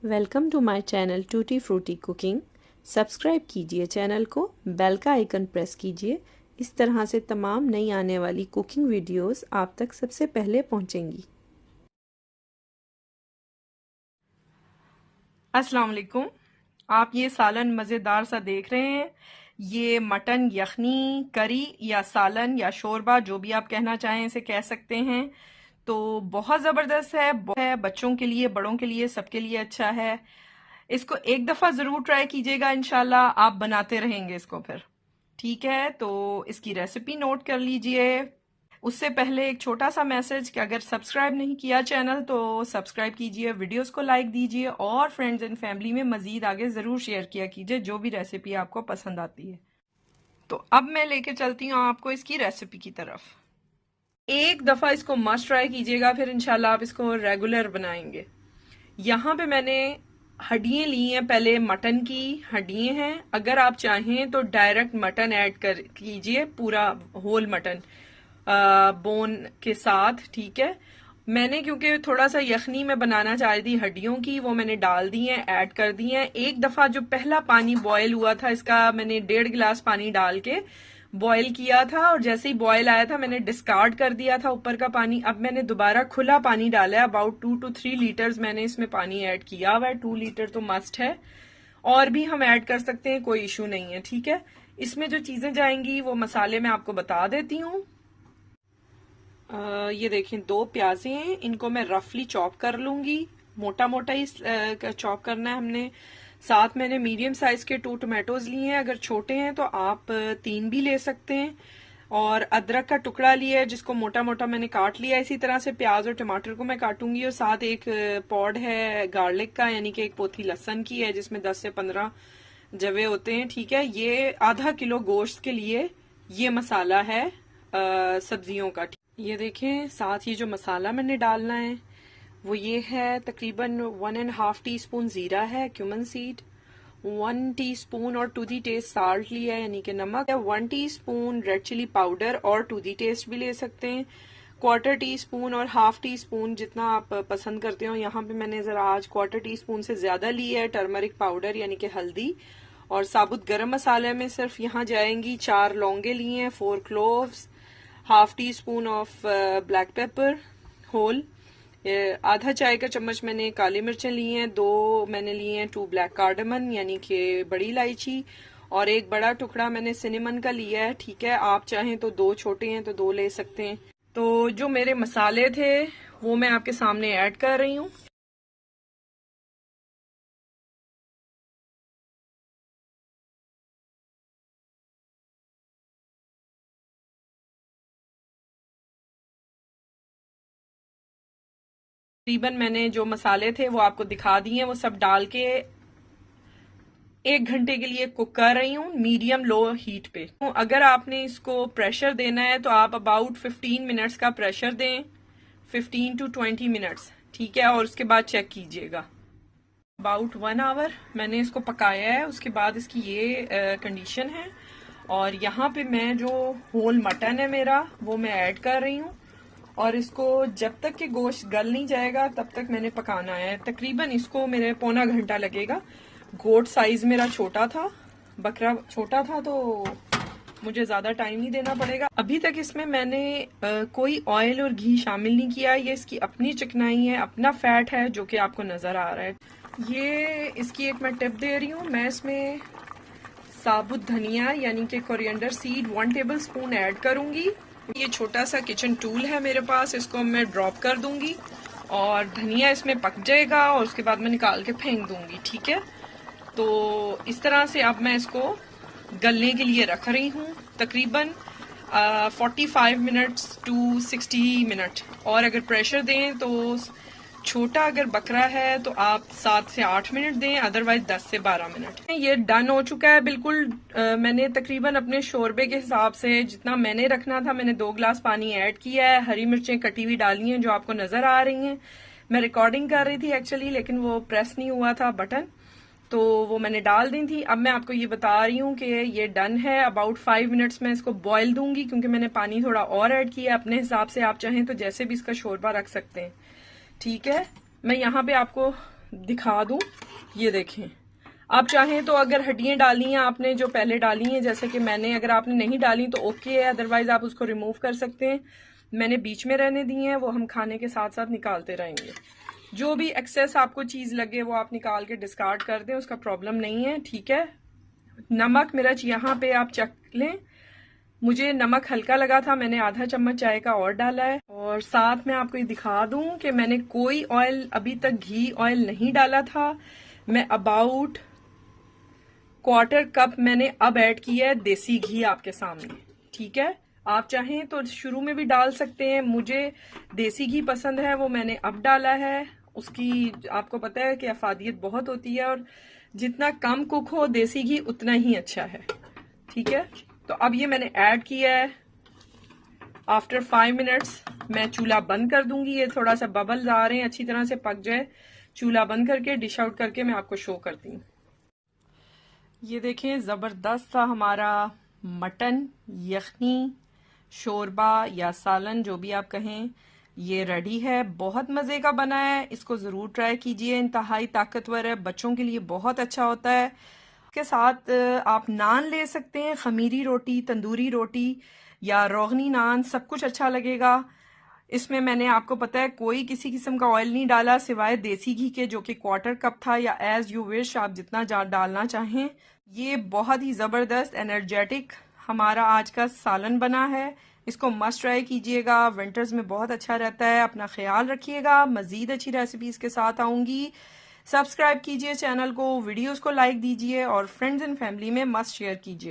Welcome to my channel tutti frutti cooking. Subscribe कीजिए channel को, bell का icon press कीजिए। इस तरह से तमाम नई आने वाली कुकिंग वीडियोस आप तक सबसे पहले पहुंचेंगी। अस्सलाम वालेकुम। आप ये सालन मज़ेदार सा देख रहे हैं। ये मटन यखनी, करी या सालन या शोरबा, जो भी आप कहना चाहें इसे कह सकते हैं। तो बहुत ज़बरदस्त है, बच्चों के लिए, बड़ों के लिए, सबके लिए अच्छा है। इसको एक दफ़ा ज़रूर ट्राई कीजिएगा, इंशाल्लाह आप बनाते रहेंगे इसको फिर। ठीक है, तो इसकी रेसिपी नोट कर लीजिए। उससे पहले एक छोटा सा मैसेज कि अगर सब्सक्राइब नहीं किया चैनल तो सब्सक्राइब कीजिए, वीडियोस को लाइक दीजिए और फ्रेंड्स एंड फैमिली में मजीद आगे ज़रूर शेयर किया कीजिए जो भी रेसिपी आपको पसंद आती है। तो अब मैं लेके चलती हूँ आपको इसकी रेसिपी की तरफ। एक दफ़ा इसको मस्ट ट्राई कीजिएगा, फिर इंशाल्लाह आप इसको रेगुलर बनाएंगे। यहाँ पे मैंने हड्डियाँ ली हैं, पहले मटन की हड्डियाँ हैं। अगर आप चाहें तो डायरेक्ट मटन ऐड कर कीजिए, पूरा होल मटन बोन के साथ। ठीक है, मैंने क्योंकि थोड़ा सा यखनी में बनाना चाह रही थी हड्डियों की, वो मैंने डाल दी हैं, ऐड कर दी हैं। एक दफा जो पहला पानी बॉयल हुआ था इसका, मैंने 1.5 गिलास पानी डाल के बॉयल किया था और जैसे ही बॉयल आया था मैंने डिस्कार्ड कर दिया था ऊपर का पानी। अब मैंने दोबारा खुला पानी डाला है, अबाउट 2 to 3 लीटर्स मैंने इसमें पानी ऐड किया हुआ है। 2 लीटर तो मस्ट है, और भी हम ऐड कर सकते हैं, कोई इशू नहीं है। ठीक है, इसमें जो चीजें जाएंगी वो मसाले मैं आपको बता देती हूँ। ये देखें, 2 प्याजे हैं, इनको मैं रफली चॉप कर लूंगी। मोटा मोटा ही चॉप करना है हमने। साथ मैंने मीडियम साइज के 2 टोमेटोज लिए हैं, अगर छोटे हैं तो आप 3 भी ले सकते हैं। और अदरक का टुकड़ा लिया है जिसको मोटा मोटा मैंने काट लिया। इसी तरह से प्याज और टमाटर को मैं काटूंगी। और साथ एक पॉड है गार्लिक का, यानी कि एक पोथी लहसन की है जिसमें 10 से 15 जवे होते हैं। ठीक है, ये आधा किलो गोश्त के लिए ये मसाला है सब्जियों का। ये देखें, साथ ही जो मसाला मैंने डालना है वो ये है, तकरीबन 1.5 टीस्पून जीरा है, क्यूमन सीड, 1 टीस्पून और टू दी टेस्ट साल्ट लिया है, यानी कि नमक है, 1 टीस्पून रेड चिली पाउडर और टू दी टेस्ट भी ले सकते हैं, 1/4 टीस्पून और 1/2 टीस्पून जितना आप पसंद करते हो। यहाँ पे मैंने जरा आज 1/4 टीस्पून से ज्यादा ली है टर्मरिक पाउडर, यानी कि हल्दी। और साबुत गरम मसाले में सिर्फ यहाँ जाएंगी 4 लौंगे लिए हैं, 4 cloves, 1/2 teaspoon of black pepper whole, आधा चाय का चम्मच मैंने काली मिर्चें ली हैं, 2 मैंने लिए हैं 2 ब्लैक कार्डमन यानी कि बड़ी इलायची, और एक बड़ा टुकड़ा मैंने सिनेमन का लिया है। ठीक है, आप चाहें तो 2 छोटे हैं तो 2 ले सकते हैं। तो जो मेरे मसाले थे वो मैं आपके सामने ऐड कर रही हूँ। तकरीबन मैंने जो मसाले थे वो आपको दिखा दिए, वो सब डाल के 1 घंटे के लिए कुक कर रही हूँ मीडियम लो हीट पे। अगर आपने इसको प्रेशर देना है तो आप अबाउट 15 मिनट्स का प्रेशर दें, 15 to 20 मिनट्स। ठीक है, और उसके बाद चेक कीजिएगा। अबाउट 1 आवर मैंने इसको पकाया है, उसके बाद इसकी ये कंडीशन है। और यहाँ पे मैं जो होल मटन है मेरा वो मैं ऐड कर रही हूँ, और इसको जब तक कि गोश्त गल नहीं जाएगा तब तक मैंने पकाना है। तकरीबन इसको मेरे पौना घंटा लगेगा। गोट साइज मेरा छोटा था, बकरा छोटा था, तो मुझे ज्यादा टाइम नहीं देना पड़ेगा। अभी तक इसमें मैंने कोई ऑयल और घी शामिल नहीं किया। ये इसकी अपनी चिकनाई है, अपना फैट है जो कि आपको नजर आ रहा है। ये इसकी एक मैं टिप दे रही हूँ, मैं इसमें साबुत धनिया यानी कि coriander seed 1 table spoon add करूंगी। ये छोटा सा किचन टूल है मेरे पास, इसको मैं ड्रॉप कर दूंगी और धनिया इसमें पक जाएगा और उसके बाद मैं निकाल के फेंक दूंगी। ठीक है, तो इस तरह से अब मैं इसको गलने के लिए रख रही हूँ, तकरीबन 45 मिनट्स टू 60 मिनट। और अगर प्रेशर दें तो छोटा अगर बकरा है तो आप 7 से 8 मिनट दें, अदरवाइज 10 से 12 मिनट। ये डन हो चुका है बिल्कुल। मैंने तकरीबन अपने शोरबे के हिसाब से जितना मैंने रखना था मैंने 2 गिलास पानी ऐड किया है। हरी मिर्चें कटी हुई डाली हैं जो आपको नजर आ रही हैं। मैं रिकॉर्डिंग कर रही थी एक्चुअली, लेकिन वो प्रेस नहीं हुआ था बटन, तो वो मैंने डाल दी थी। अब मैं आपको ये बता रही हूँ कि ये डन है। अबाउट 5 मिनट्स में इसको बॉयल दूंगी, क्योंकि मैंने पानी थोड़ा और ऐड किया अपने हिसाब से। आप चाहें तो जैसे भी इसका शोरबा रख सकते हैं। ठीक है, मैं यहाँ पे आपको दिखा दूं, ये देखें। आप चाहें तो अगर हड्डियां डाली हैं आपने जो पहले डाली हैं, जैसे कि मैंने, अगर आपने नहीं डाली तो ओके है, अदरवाइज आप उसको रिमूव कर सकते हैं। मैंने बीच में रहने दी हैं, वो हम खाने के साथ साथ निकालते रहेंगे। जो भी एक्सेस आपको चीज लगे वो आप निकाल के डिस्कार्ड कर दें, उसका प्रॉब्लम नहीं है, ठीक है। नमक मिर्च यहाँ पे आप चख लें। मुझे नमक हल्का लगा था, मैंने आधा चम्मच चाय का और डाला है। और साथ में आपको ये दिखा दूं कि मैंने कोई ऑयल, अभी तक घी ऑयल नहीं डाला था। मैं अबाउट 1/4 कप मैंने अब ऐड किया है देसी घी आपके सामने, ठीक है। आप चाहें तो शुरू में भी डाल सकते हैं, मुझे देसी घी पसंद है, वो मैंने अब डाला है। उसकी आपको पता है कि अफादियत बहुत होती है, और जितना कम कुक हो देसी घी उतना ही अच्छा है, ठीक है। तो अब ये मैंने ऐड किया है। आफ्टर 5 मिनट्स मैं चूल्हा बंद कर दूंगी। ये थोड़ा सा बबल्स आ रहे हैं, अच्छी तरह से पक जाए। चूल्हा बंद करके डिश आउट करके मैं आपको शो करती हूँ। ये देखें, जबरदस्त था हमारा मटन यखनी शोरबा या सालन, जो भी आप कहें, ये रेडी है। बहुत मजे का बना है, इसको जरूर ट्राई कीजिए। इंतहाई ताकतवर है, बच्चों के लिए बहुत अच्छा होता है। के साथ आप नान ले सकते हैं, खमीरी रोटी, तंदूरी रोटी या रोगनी नान, सब कुछ अच्छा लगेगा। इसमें मैंने, आपको पता है, कोई किसी किस्म का ऑयल नहीं डाला सिवाय देसी घी के, जो कि 1/4 कप था, या एज यू विश, आप जितना डालना चाहें। ये बहुत ही जबरदस्त एनर्जेटिक हमारा आज का सालन बना है। इसको मस्ट ट्राई कीजिएगा, विंटर्स में बहुत अच्छा रहता है। अपना ख्याल रखिएगा, मजीद अच्छी रेसिपीज के साथ आऊंगी। सब्सक्राइब कीजिए चैनल को, वीडियोस को लाइक दीजिए और फ्रेंड्स एंड फैमिली में मस्ट शेयर कीजिए।